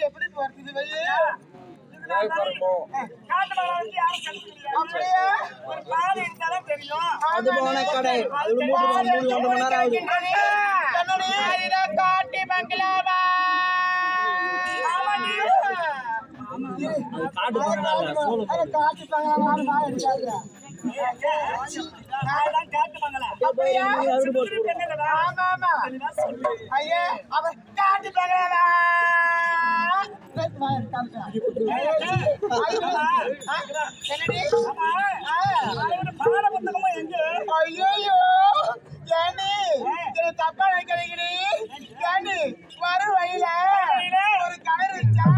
எப்படி போறது வழி காட்டி மங்களாவா ஐயா அவர் காட்டு பங்களாவா ஐயோ ஏண்டி தப்பா நினைக்கிறீங்க வரும் வழியில ஒரு கிணறு